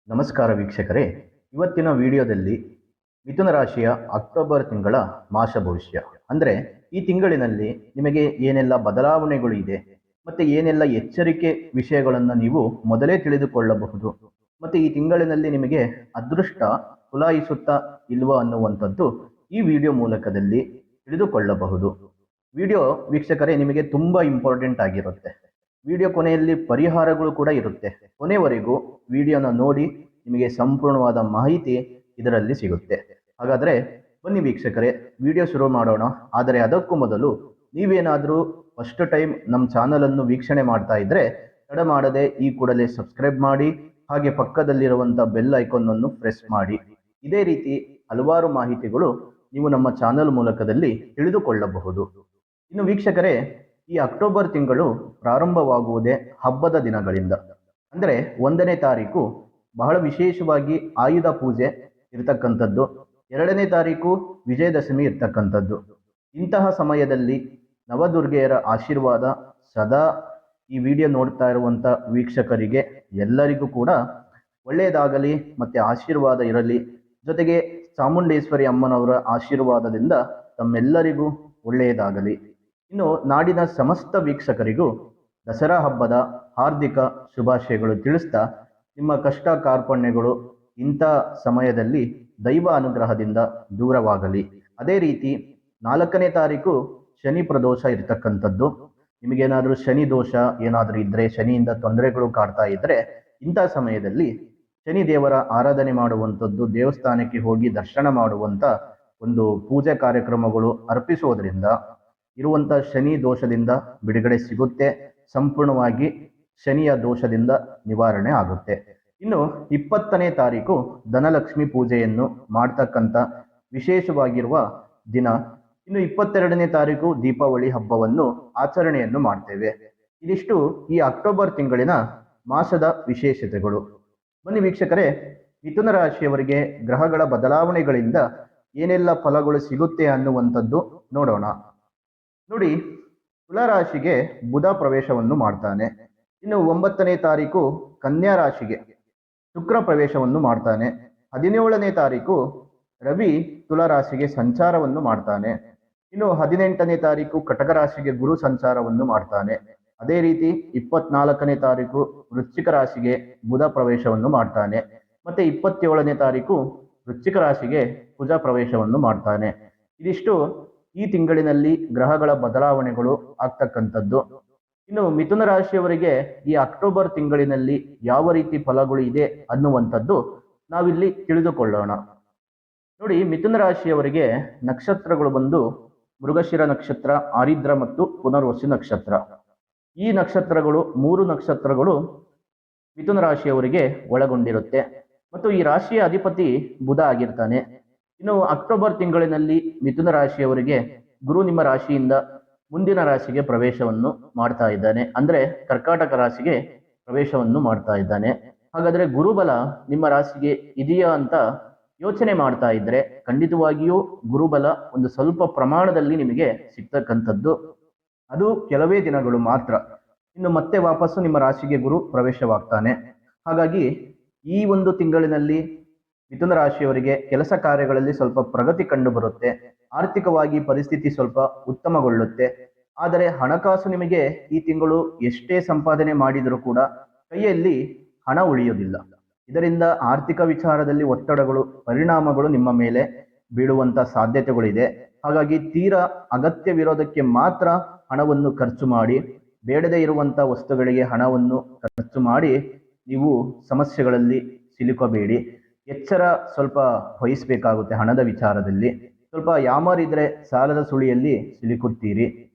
ನಮಸ್ಕಾರ ವೀಕ್ಷಕರೇ, ಇವತ್ತಿನ ವಿಡಿಯೋದಲ್ಲಿ ಮಿಥುನ ರಾಶಿಯ ಅಕ್ಟೋಬರ್ ತಿಂಗಳ ಮಾಸ ಭವಿಷ್ಯ ಅಂದರೆ ಈ ತಿಂಗಳಿನಲ್ಲಿ ನಿಮಗೆ ಏನೆಲ್ಲ ಬದಲಾವಣೆಗಳು ಇದೆ ಮತ್ತು ಏನೆಲ್ಲ ಎಚ್ಚರಿಕೆ ವಿಷಯಗಳನ್ನು ನೀವು ಮೊದಲೇ ತಿಳಿದುಕೊಳ್ಳಬಹುದು ಮತ್ತು ಈ ತಿಂಗಳಿನಲ್ಲಿ ನಿಮಗೆ ಅದೃಷ್ಟ ಕುಲಾಯಿಸುತ್ತಾ ಇಲ್ವಾ ಅನ್ನುವಂಥದ್ದು ಈ ವಿಡಿಯೋ ಮೂಲಕದಲ್ಲಿ ತಿಳಿದುಕೊಳ್ಳಬಹುದು. ವಿಡಿಯೋ ವೀಕ್ಷಕರೇ ನಿಮಗೆ ತುಂಬ ಇಂಪಾರ್ಟೆಂಟ್ ಆಗಿರುತ್ತೆ. ವಿಡಿಯೋ ಕೊನೆಯಲ್ಲಿ ಪರಿಹಾರಗಳು ಕೂಡ ಇರುತ್ತೆ. ಕೊನೆವರೆಗೂ ವಿಡಿಯೋನ ನೋಡಿ, ನಿಮಗೆ ಸಂಪೂರ್ಣವಾದ ಮಾಹಿತಿ ಇದರಲ್ಲಿ ಸಿಗುತ್ತೆ. ಹಾಗಾದರೆ ಬನ್ನಿ ವೀಕ್ಷಕರೇ, ವಿಡಿಯೋ ಶುರು ಮಾಡೋಣ. ಆದರೆ ಅದಕ್ಕೂ ಮೊದಲು ನೀವೇನಾದರೂ ಫಸ್ಟ್ ಟೈಮ್ ನಮ್ಮ ಚಾನಲನ್ನು ವೀಕ್ಷಣೆ ಮಾಡ್ತಾ ಇದ್ದರೆ ತಡ ಮಾಡದೆ ಈ ಕೂಡಲೇ ಸಬ್ಸ್ಕ್ರೈಬ್ ಮಾಡಿ, ಹಾಗೆ ಪಕ್ಕದಲ್ಲಿರುವಂಥ ಬೆಲ್ ಐಕಾನನ್ನು ಪ್ರೆಸ್ ಮಾಡಿ. ಇದೇ ರೀತಿ ಹಲವಾರು ಮಾಹಿತಿಗಳು ನೀವು ನಮ್ಮ ಚಾನಲ್ ಮೂಲಕದಲ್ಲಿ ತಿಳಿದುಕೊಳ್ಳಬಹುದು. ಇನ್ನು ವೀಕ್ಷಕರೇ, ಈ ಅಕ್ಟೋಬರ್ ತಿಂಗಳು ಪ್ರಾರಂಭವಾಗುವುದೇ ಹಬ್ಬದ ದಿನಗಳಿಂದ. ಅಂದರೆ 1ನೇ ತಾರೀಕು ಬಹಳ ವಿಶೇಷವಾಗಿ ಆಯುಧ ಪೂಜೆ ಇರತಕ್ಕಂಥದ್ದು, 2ನೇ ತಾರೀಕು ವಿಜಯದಶಮಿ ಇರ್ತಕ್ಕಂಥದ್ದು. ಇಂತಹ ಸಮಯದಲ್ಲಿ ನವದುರ್ಗೆಯರ ಆಶೀರ್ವಾದ ಸದಾ ಈ ವಿಡಿಯೋ ನೋಡ್ತಾ ಇರುವಂಥ ವೀಕ್ಷಕರಿಗೆ ಎಲ್ಲರಿಗೂ ಕೂಡ ಒಳ್ಳೆಯದಾಗಲಿ ಮತ್ತು ಆಶೀರ್ವಾದ ಇರಲಿ. ಜೊತೆಗೆ ಚಾಮುಂಡೇಶ್ವರಿ ಅಮ್ಮನವರ ಆಶೀರ್ವಾದದಿಂದ ತಮ್ಮೆಲ್ಲರಿಗೂ ಒಳ್ಳೆಯದಾಗಲಿ. ಇನ್ನು ನಾಡಿನ ಸಮಸ್ತ ವೀಕ್ಷಕರಿಗೂ ದಸರಾ ಹಬ್ಬದ ಹಾರ್ದಿಕ ಶುಭಾಶಯಗಳು ತಿಳಿಸ್ತಾ, ನಿಮ್ಮ ಕಷ್ಟ ಕಾರ್ಪಣ್ಯಗಳು ಇಂಥ ಸಮಯದಲ್ಲಿ ದೈವ ಅನುಗ್ರಹದಿಂದ ದೂರವಾಗಲಿ. ಅದೇ ರೀತಿ 4ನೇ ತಾರೀಕು ಶನಿ ಪ್ರದೋಷ ಇರತಕ್ಕಂಥದ್ದು. ನಿಮಗೇನಾದರೂ ಶನಿ ದೋಷ ಏನಾದರೂ ಇದ್ದರೆ, ಶನಿಯಿಂದ ತೊಂದರೆಗಳು ಕಾಡ್ತಾ ಇದ್ದರೆ, ಇಂಥ ಸಮಯದಲ್ಲಿ ಶನಿ ದೇವರ ಆರಾಧನೆ ಮಾಡುವಂಥದ್ದು, ದೇವಸ್ಥಾನಕ್ಕೆ ಹೋಗಿ ದರ್ಶನ ಮಾಡುವಂಥ ಒಂದು ಪೂಜೆ ಕಾರ್ಯಕ್ರಮಗಳು ಅರ್ಪಿಸೋದ್ರಿಂದ ಇರುವಂಥ ಶನಿ ದೋಷದಿಂದ ಬಿಡುಗಡೆ ಸಿಗುತ್ತೆ. ಸಂಪೂರ್ಣವಾಗಿ ಶನಿಯ ದೋಷದಿಂದ ನಿವಾರಣೆ ಆಗುತ್ತೆ. ಇನ್ನು 20ನೇ ತಾರೀಕು ಧನಲಕ್ಷ್ಮಿ ಪೂಜೆಯನ್ನು ಮಾಡ್ತಕ್ಕಂಥ ವಿಶೇಷವಾಗಿರುವ ದಿನ. ಇನ್ನು 22ನೇ ತಾರೀಕು ದೀಪಾವಳಿ ಹಬ್ಬವನ್ನು ಆಚರಣೆಯನ್ನು ಮಾಡ್ತೇವೆ. ಇದಿಷ್ಟು ಈ ಅಕ್ಟೋಬರ್ ತಿಂಗಳಿನ ಮಾಸದ ವಿಶೇಷತೆಗಳು. ಬನ್ನಿ ವೀಕ್ಷಕರೇ, ಮಿಥುನ ರಾಶಿಯವರಿಗೆ ಗ್ರಹಗಳ ಬದಲಾವಣೆಗಳಿಂದ ಏನೆಲ್ಲ ಫಲಗಳು ಸಿಗುತ್ತೆ ಅನ್ನುವಂಥದ್ದು ನೋಡೋಣ. ನೋಡಿ, ತುಲಾರಾಶಿಗೆ ಬುಧ ಪ್ರವೇಶವನ್ನು ಮಾಡ್ತಾನೆ. ಇನ್ನು 9ನೇ ತಾರೀಕು ಕನ್ಯಾ ರಾಶಿಗೆ ಶುಕ್ರ ಪ್ರವೇಶವನ್ನು ಮಾಡ್ತಾನೆ. 17ನೇ ತಾರೀಕು ರವಿ ತುಲಾರಾಶಿಗೆ ಸಂಚಾರವನ್ನು ಮಾಡ್ತಾನೆ. ಇನ್ನು 18ನೇ ತಾರೀಕು ಕಟಕ ರಾಶಿಗೆ ಗುರು ಸಂಚಾರವನ್ನು ಮಾಡ್ತಾನೆ. ಅದೇ ರೀತಿ 24ನೇ ತಾರೀಕು ವೃಶ್ಚಿಕ ರಾಶಿಗೆ ಬುಧ ಪ್ರವೇಶವನ್ನು ಮಾಡ್ತಾನೆ. ಮತ್ತೆ 27ನೇ ತಾರೀಕು ವೃಶ್ಚಿಕ ರಾಶಿಗೆ ಕುಜ ಪ್ರವೇಶವನ್ನು ಮಾಡ್ತಾನೆ. ಇದಿಷ್ಟು ಈ ತಿಂಗಳಿನಲ್ಲಿ ಗ್ರಹಗಳ ಬದಲಾವಣೆಗಳು ಆಗ್ತಕ್ಕಂಥದ್ದು. ಇನ್ನು ಮಿಥುನ ರಾಶಿಯವರಿಗೆ ಈ ಅಕ್ಟೋಬರ್ ತಿಂಗಳಿನಲ್ಲಿ ಯಾವ ರೀತಿ ಫಲಗಳು ಇದೆ ಅನ್ನುವಂಥದ್ದು ನಾವಿಲ್ಲಿ ತಿಳಿದುಕೊಳ್ಳೋಣ. ನೋಡಿ, ಮಿಥುನ ರಾಶಿಯವರಿಗೆ ನಕ್ಷತ್ರಗಳು ಬಂದು ಮೃಗಶಿರ ನಕ್ಷತ್ರ, ಆರಿದ್ರ ಮತ್ತು ಪುನರ್ವಸು ನಕ್ಷತ್ರ. ಈ ನಕ್ಷತ್ರಗಳು 3 ನಕ್ಷತ್ರಗಳು ಮಿಥುನ ರಾಶಿಯವರಿಗೆ ಒಳಗೊಂಡಿರುತ್ತೆ ಮತ್ತು ಈ ರಾಶಿಯ ಅಧಿಪತಿ ಬುಧ ಆಗಿರ್ತಾನೆ. ಇನ್ನು ಅಕ್ಟೋಬರ್ ತಿಂಗಳಿನಲ್ಲಿ ಮಿಥುನ ರಾಶಿಯವರಿಗೆ ಗುರು ನಿಮ್ಮ ರಾಶಿಯಿಂದ ಮುಂದಿನ ರಾಶಿಗೆ ಪ್ರವೇಶವನ್ನು ಮಾಡ್ತಾ ಇದ್ದಾನೆ. ಅಂದರೆ ಕರ್ಕಾಟಕ ರಾಶಿಗೆ ಪ್ರವೇಶವನ್ನು ಮಾಡ್ತಾ ಇದ್ದಾನೆ. ಹಾಗಾದರೆ ಗುರುಬಲ ನಿಮ್ಮ ರಾಶಿಗೆ ಇದೆಯಾ ಅಂತ ಯೋಚನೆ ಮಾಡ್ತಾ ಇದ್ರೆ ಖಂಡಿತವಾಗಿಯೂ ಗುರುಬಲ ಒಂದು ಸ್ವಲ್ಪ ಪ್ರಮಾಣದಲ್ಲಿ ನಿಮಗೆ ಸಿಗ್ತಕ್ಕಂಥದ್ದು. ಅದು ಕೆಲವೇ ದಿನಗಳು ಮಾತ್ರ. ಇನ್ನು ಮತ್ತೆ ವಾಪಸ್ಸು ನಿಮ್ಮ ರಾಶಿಗೆ ಗುರು ಪ್ರವೇಶವಾಗ್ತಾನೆ. ಹಾಗಾಗಿ ಈ ಒಂದು ತಿಂಗಳಿನಲ್ಲಿ ಮಿಥುನ ರಾಶಿಯವರಿಗೆ ಕೆಲಸ ಕಾರ್ಯಗಳಲ್ಲಿ ಸ್ವಲ್ಪ ಪ್ರಗತಿ ಕಂಡು ಬರುತ್ತೆ. ಆರ್ಥಿಕವಾಗಿ ಪರಿಸ್ಥಿತಿ ಸ್ವಲ್ಪ ಉತ್ತಮಗೊಳ್ಳುತ್ತೆ. ಆದರೆ ಹಣಕಾಸು ನಿಮಗೆ ಈ ತಿಂಗಳು ಎಷ್ಟೇ ಸಂಪಾದನೆ ಮಾಡಿದರೂ ಕೂಡ ಕೈಯಲ್ಲಿ ಹಣ ಉಳಿಯುವುದಿಲ್ಲ. ಇದರಿಂದ ಆರ್ಥಿಕ ವಿಚಾರದಲ್ಲಿ ಒತ್ತಡಗಳು, ಪರಿಣಾಮಗಳು ನಿಮ್ಮ ಮೇಲೆ ಬೀಳುವಂಥ ಸಾಧ್ಯತೆಗಳಿದೆ. ಹಾಗಾಗಿ ತೀರಾ ಅಗತ್ಯವಿರೋದಕ್ಕೆ ಮಾತ್ರ ಹಣವನ್ನು ಖರ್ಚು ಮಾಡಿ, ಬೇಡದೇ ಇರುವಂಥ ವಸ್ತುಗಳಿಗೆ ಹಣವನ್ನು ಖರ್ಚು ಮಾಡಿ ನೀವು ಸಮಸ್ಯೆಗಳಲ್ಲಿ ಸಿಲುಕಬೇಡಿ. ಎಚ್ಚರ ಸ್ವಲ್ಪ ವಹಿಸಬೇಕಾಗುತ್ತೆ. ಹಣದ ವಿಚಾರದಲ್ಲಿ ಸ್ವಲ್ಪ ಯಾಮಾರಿದ್ರೆ ಸಾಲದ ಸುಳಿಯಲ್ಲಿ ಸಿಲುಕುತ್ತೀರಿ.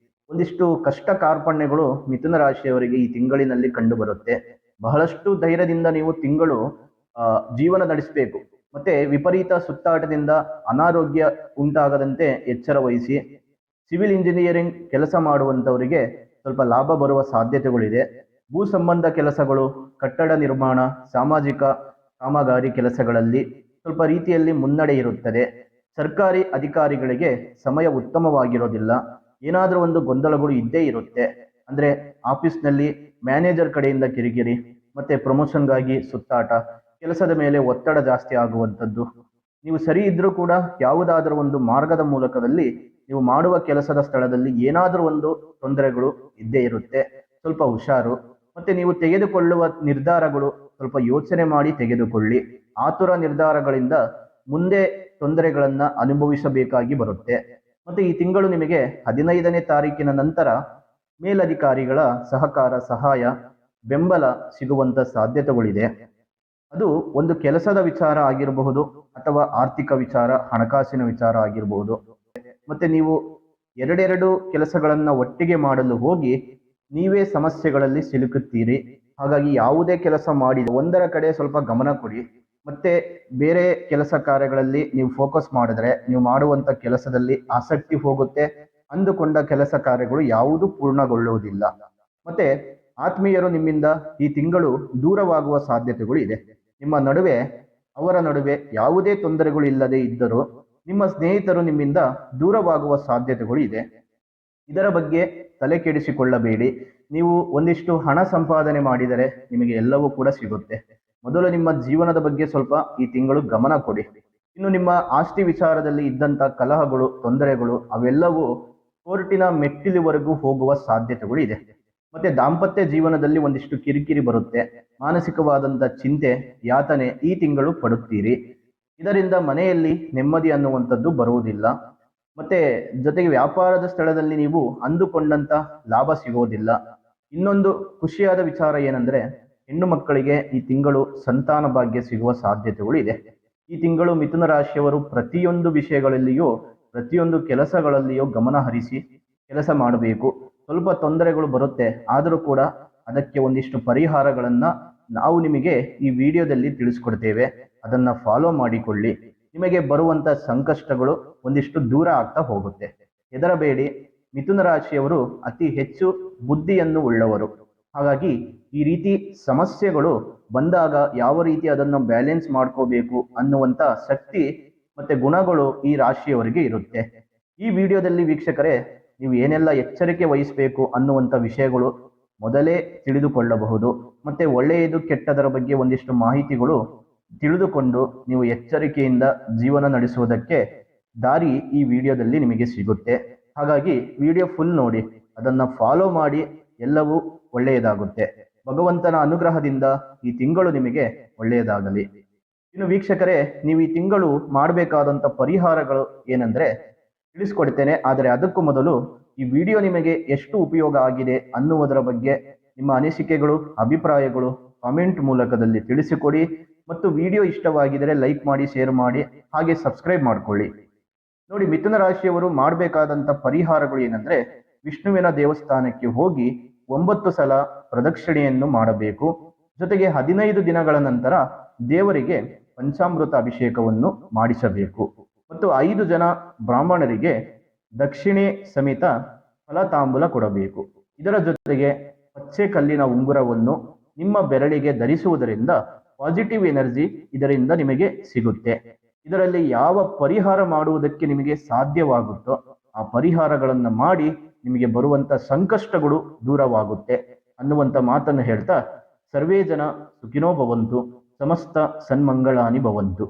ಒಂದಿಷ್ಟು ಕಷ್ಟ ಕಾರ್ಪಣ್ಯಗಳು ಮಿಥುನ ರಾಶಿಯವರಿಗೆ ಈ ತಿಂಗಳಿನಲ್ಲಿ ಕಂಡು ಬರುತ್ತೆ. ಬಹಳಷ್ಟು ಧೈರ್ಯದಿಂದ ನೀವು ತಿಂಗಳು ಜೀವನ ನಡೆಸಬೇಕು. ಮತ್ತೆ ವಿಪರೀತ ಸುತ್ತಾಟದಿಂದ ಅನಾರೋಗ್ಯ ಉಂಟಾಗದಂತೆ ಎಚ್ಚರ ವಹಿಸಿ. ಸಿವಿಲ್ ಇಂಜಿನಿಯರಿಂಗ್ ಕೆಲಸ ಮಾಡುವಂಥವರಿಗೆ ಸ್ವಲ್ಪ ಲಾಭ ಬರುವ ಸಾಧ್ಯತೆಗಳಿದೆ. ಭೂ ಸಂಬಂಧ ಕೆಲಸಗಳು, ಕಟ್ಟಡ ನಿರ್ಮಾಣ, ಸಾಮಾಜಿಕ ಕಾಮಗಾರಿ ಕೆಲಸಗಳಲ್ಲಿ ಸ್ವಲ್ಪ ರೀತಿಯಲ್ಲಿ ಮುನ್ನಡೆ ಇರುತ್ತದೆ. ಸರ್ಕಾರಿ ಅಧಿಕಾರಿಗಳಿಗೆ ಸಮಯ ಉತ್ತಮವಾಗಿರೋದಿಲ್ಲ. ಏನಾದರೂ ಒಂದು ಗೊಂದಲಗಳು ಇದ್ದೇ ಇರುತ್ತೆ. ಅಂದರೆ ಆಫೀಸ್ನಲ್ಲಿ ಮ್ಯಾನೇಜರ್ ಕಡೆಯಿಂದ ಕಿರಿಕಿರಿ, ಮತ್ತೆ ಪ್ರಮೋಷನ್ಗಾಗಿ ಸುತ್ತಾಟ, ಕೆಲಸದ ಮೇಲೆ ಒತ್ತಡ ಜಾಸ್ತಿ ಆಗುವಂಥದ್ದು, ನೀವು ಸರಿ ಇದ್ರೂ ಕೂಡ ಯಾವುದಾದರೂ ಒಂದು ಮಾರ್ಗದ ಮೂಲಕದಲ್ಲಿ ನೀವು ಮಾಡುವ ಕೆಲಸದ ಸ್ಥಳದಲ್ಲಿ ಏನಾದರೂ ಒಂದು ತೊಂದರೆಗಳು ಇದ್ದೇ ಇರುತ್ತೆ. ಸ್ವಲ್ಪ ಹುಷಾರು. ಮತ್ತೆ ನೀವು ತೆಗೆದುಕೊಳ್ಳುವ ನಿರ್ಧಾರಗಳು ಸ್ವಲ್ಪ ಯೋಚನೆ ಮಾಡಿ ತೆಗೆದುಕೊಳ್ಳಿ. ಆತುರ ನಿರ್ಧಾರಗಳಿಂದ ಮುಂದೆ ತೊಂದರೆಗಳನ್ನ ಅನುಭವಿಸಬೇಕಾಗಿ ಬರುತ್ತೆ. ಮತ್ತೆ ಈ ತಿಂಗಳು ನಿಮಗೆ 15ನೇ ತಾರೀಕಿನ ನಂತರ ಮೇಲಧಿಕಾರಿಗಳ ಸಹಕಾರ, ಸಹಾಯ, ಬೆಂಬಲ ಸಿಗುವಂತ ಸಾಧ್ಯತೆಗಳಿದೆ. ಅದು ಒಂದು ಕೆಲಸದ ವಿಚಾರ ಆಗಿರಬಹುದು ಅಥವಾ ಆರ್ಥಿಕ ವಿಚಾರ, ಹಣಕಾಸಿನ ವಿಚಾರ ಆಗಿರಬಹುದು. ಮತ್ತೆ ನೀವು ಎರಡೆರಡು ಕೆಲಸಗಳನ್ನ ಒಟ್ಟಿಗೆ ಮಾಡಲು ಹೋಗಿ ನೀವೇ ಸಮಸ್ಯೆಗಳಲ್ಲಿ ಸಿಲುಕುತ್ತೀರಿ. ಹಾಗಾಗಿ ಯಾವುದೇ ಕೆಲಸ ಮಾಡಿ ಒಂದರ ಕಡೆ ಸ್ವಲ್ಪ ಗಮನ ಕೊಡಿ. ಮತ್ತೆ ಬೇರೆ ಕೆಲಸ ಕಾರ್ಯಗಳಲ್ಲಿ ನೀವು ಫೋಕಸ್ ಮಾಡಿದ್ರೆ ನೀವು ಮಾಡುವಂತ ಕೆಲಸದಲ್ಲಿ ಆಸಕ್ತಿ ಹೋಗುತ್ತೆ. ಅಂದುಕೊಂಡ ಕೆಲಸ ಕಾರ್ಯಗಳು ಯಾವುದು ಪೂರ್ಣಗೊಳ್ಳುವುದಿಲ್ಲ. ಮತ್ತೆ ಆತ್ಮೀಯರು ನಿಮ್ಮಿಂದ ಈ ತಿಂಗಳು ದೂರವಾಗುವ ಸಾಧ್ಯತೆಗಳು ಇದೆ. ನಿಮ್ಮ ನಡುವೆ, ಅವರ ನಡುವೆ ಯಾವುದೇ ತೊಂದರೆಗಳು ಇಲ್ಲದೆ ಇದ್ದರೂ ನಿಮ್ಮ ಸ್ನೇಹಿತರು ನಿಮ್ಮಿಂದ ದೂರವಾಗುವ ಸಾಧ್ಯತೆಗಳು ಇದೆ. ಇದರ ಬಗ್ಗೆ ತಲೆ ಕೆಡಿಸಿಕೊಳ್ಳಬೇಡಿ. ನೀವು ಒಂದಿಷ್ಟು ಹಣ ಸಂಪಾದನೆ ಮಾಡಿದರೆ ನಿಮಗೆ ಎಲ್ಲವೂ ಕೂಡ ಸಿಗುತ್ತೆ. ಮೊದಲು ನಿಮ್ಮ ಜೀವನದ ಬಗ್ಗೆ ಸ್ವಲ್ಪ ಈ ತಿಂಗಳು ಗಮನ ಕೊಡಿ. ಇನ್ನು ನಿಮ್ಮ ಆಸ್ತಿ ವಿಚಾರದಲ್ಲಿ ಇದ್ದಂಥ ಕಲಹಗಳು, ತೊಂದರೆಗಳು ಅವೆಲ್ಲವೂ ಕೋರ್ಟಿನ ಮೆಟ್ಟಿಲುವರೆಗೂ ಹೋಗುವ ಸಾಧ್ಯತೆಗಳು ಇದೆ. ಮತ್ತೆ ದಾಂಪತ್ಯ ಜೀವನದಲ್ಲಿ ಒಂದಿಷ್ಟು ಕಿರಿಕಿರಿ ಬರುತ್ತೆ. ಮಾನಸಿಕವಾದಂಥ ಚಿಂತೆ, ಯಾತನೆ ಈ ತಿಂಗಳು ಪಡುತ್ತೀರಿ. ಇದರಿಂದ ಮನೆಯಲ್ಲಿ ನೆಮ್ಮದಿ ಅನ್ನುವಂಥದ್ದು ಬರುವುದಿಲ್ಲ. ಮತ್ತೆ ಜೊತೆಗೆ ವ್ಯಾಪಾರದ ಸ್ಥಳದಲ್ಲಿ ನೀವು ಅಂದುಕೊಂಡಂತ ಲಾಭ ಸಿಗೋದಿಲ್ಲ. ಇನ್ನೊಂದು ಖುಷಿಯಾದ ವಿಚಾರ ಏನಂದ್ರೆ, ಹೆಣ್ಣು ಮಕ್ಕಳಿಗೆ ಈ ತಿಂಗಳು ಸಂತಾನ ಭಾಗ್ಯ ಸಿಗುವ ಸಾಧ್ಯತೆಗಳು ಇದೆ. ಈ ತಿಂಗಳು ಮಿಥುನ ರಾಶಿಯವರು ಪ್ರತಿಯೊಂದು ವಿಷಯಗಳಲ್ಲಿಯೂ, ಪ್ರತಿಯೊಂದು ಕೆಲಸಗಳಲ್ಲಿಯೂ ಗಮನ ಹರಿಸಿ ಕೆಲಸ ಮಾಡಬೇಕು. ಸ್ವಲ್ಪ ತೊಂದರೆಗಳು ಬರುತ್ತೆ, ಆದರೂ ಕೂಡ ಅದಕ್ಕೆ ಒಂದಿಷ್ಟು ಪರಿಹಾರಗಳನ್ನ ನಾವು ನಿಮಗೆ ಈ ವಿಡಿಯೋದಲ್ಲಿ ತಿಳಿಸ್ಕೊಡ್ತೇವೆ. ಅದನ್ನ ಫಾಲೋ ಮಾಡಿಕೊಳ್ಳಿ. ನಿಮಗೆ ಬರುವಂತ ಸಂಕಷ್ಟಗಳು ಒಂದಿಷ್ಟು ದೂರ ಆಗ್ತಾ ಹೋಗುತ್ತೆ. ಹೆದರಬೇಡಿ. ಮಿಥುನ ರಾಶಿಯವರು ಅತಿ ಹೆಚ್ಚು ಬುದ್ಧಿಯನ್ನು ಉಳ್ಳವರು. ಹಾಗಾಗಿ ಈ ರೀತಿ ಸಮಸ್ಯೆಗಳು ಬಂದಾಗ ಯಾವ ರೀತಿ ಅದನ್ನು ಬ್ಯಾಲೆನ್ಸ್ ಮಾಡ್ಕೋಬೇಕು ಅನ್ನುವಂತ ಶಕ್ತಿ ಮತ್ತೆ ಗುಣಗಳು ಈ ರಾಶಿಯವರಿಗೆ ಇರುತ್ತೆ. ಈ ವಿಡಿಯೋದಲ್ಲಿ ವೀಕ್ಷಕರೇ, ನೀವು ಏನೆಲ್ಲ ಎಚ್ಚರಿಕೆ ವಹಿಸಬೇಕು ಅನ್ನುವಂಥ ವಿಷಯಗಳು ಮೊದಲೇ ತಿಳಿದುಕೊಳ್ಳಬಹುದು. ಮತ್ತೆ ಒಳ್ಳೆಯದು ಕೆಟ್ಟದರ ಬಗ್ಗೆ ಒಂದಿಷ್ಟು ಮಾಹಿತಿಗಳು ತಿಳಿದುಕೊಂಡು ನೀವು ಎಚ್ಚರಿಕೆಯಿಂದ ಜೀವನ ನಡೆಸುವುದಕ್ಕೆ ದಾರಿ ಈ ವಿಡಿಯೋದಲ್ಲಿ ನಿಮಗೆ ಸಿಗುತ್ತೆ. ಹಾಗಾಗಿ ವಿಡಿಯೋ ಫುಲ್ ನೋಡಿ, ಅದನ್ನ ಫಾಲೋ ಮಾಡಿ, ಎಲ್ಲವೂ ಒಳ್ಳೆಯದಾಗುತ್ತೆ. ಭಗವಂತನ ಅನುಗ್ರಹದಿಂದ ಈ ತಿಂಗಳು ನಿಮಗೆ ಒಳ್ಳೆಯದಾಗಲಿ. ಇನ್ನು ವೀಕ್ಷಕರೇ, ನೀವು ಈ ತಿಂಗಳು ಮಾಡಬೇಕಾದಂಥ ಪರಿಹಾರಗಳು ಏನಂದ್ರೆ ತಿಳಿಸ್ಕೊಡ್ತೇನೆ. ಆದರೆ ಅದಕ್ಕೂ ಮೊದಲು ಈ ವಿಡಿಯೋ ನಿಮಗೆ ಎಷ್ಟು ಉಪಯೋಗ ಆಗಿದೆ ಅನ್ನುವುದರ ಬಗ್ಗೆ ನಿಮ್ಮ ಅನಿಸಿಕೆಗಳು, ಅಭಿಪ್ರಾಯಗಳು ಕಾಮೆಂಟ್ ಮೂಲಕದಲ್ಲಿ ತಿಳಿಸಿಕೊಡಿ. ಮತ್ತು ವಿಡಿಯೋ ಇಷ್ಟವಾಗಿದ್ದರೆ ಲೈಕ್ ಮಾಡಿ, ಶೇರ್ ಮಾಡಿ, ಹಾಗೆ ಸಬ್ಸ್ಕ್ರೈಬ್ ಮಾಡ್ಕೊಳ್ಳಿ. ನೋಡಿ, ಮಿಥುನ ರಾಶಿಯವರು ಮಾಡಬೇಕಾದಂಥ ಪರಿಹಾರಗಳು ಏನಂದ್ರೆ, ವಿಷ್ಣುವಿನ ದೇವಸ್ಥಾನಕ್ಕೆ ಹೋಗಿ 9 ಸಲ ಪ್ರದಕ್ಷಿಣೆಯನ್ನು ಮಾಡಬೇಕು. ಜೊತೆಗೆ 15 ದಿನಗಳ ನಂತರ ದೇವರಿಗೆ ಪಂಚಾಮೃತ ಅಭಿಷೇಕವನ್ನು ಮಾಡಿಸಬೇಕು. ಮತ್ತು 5 ಜನ ಬ್ರಾಹ್ಮಣರಿಗೆ ದಕ್ಷಿಣೆ ಸಮೇತ ಫಲತಾಂಬೂಲ ಕೊಡಬೇಕು. ಇದರ ಜೊತೆಗೆ ಪಚ್ಚೆ ಕಲ್ಲಿನ ಉಂಗುರವನ್ನು ನಿಮ್ಮ ಬೆರಳಿಗೆ ಧರಿಸುವುದರಿಂದ ಪಾಸಿಟಿವ್ ಎನರ್ಜಿ ಇದರಿಂದ ನಿಮಗೆ ಸಿಗುತ್ತೆ. ಇದರಲ್ಲಿ ಯಾವ ಪರಿಹಾರ ಮಾಡುವುದಕ್ಕೆ ನಿಮಗೆ ಸಾಧ್ಯವಾಗುತ್ತೋ ಆ ಪರಿಹಾರಗಳನ್ನು ಮಾಡಿ ನಿಮಗೆ ಬರುವಂತ ಸಂಕಷ್ಟಗಳು ದೂರವಾಗುತ್ತೆ ಅನ್ನುವಂಥ ಮಾತನ್ನು ಹೇಳ್ತಾ, ಸರ್ವೇ ಜನ ಸುಖಿನೋ ಭವಂತು, ಸಮಸ್ತ ಸನ್ಮಂಗಳಾನಿ ಭವಂತು.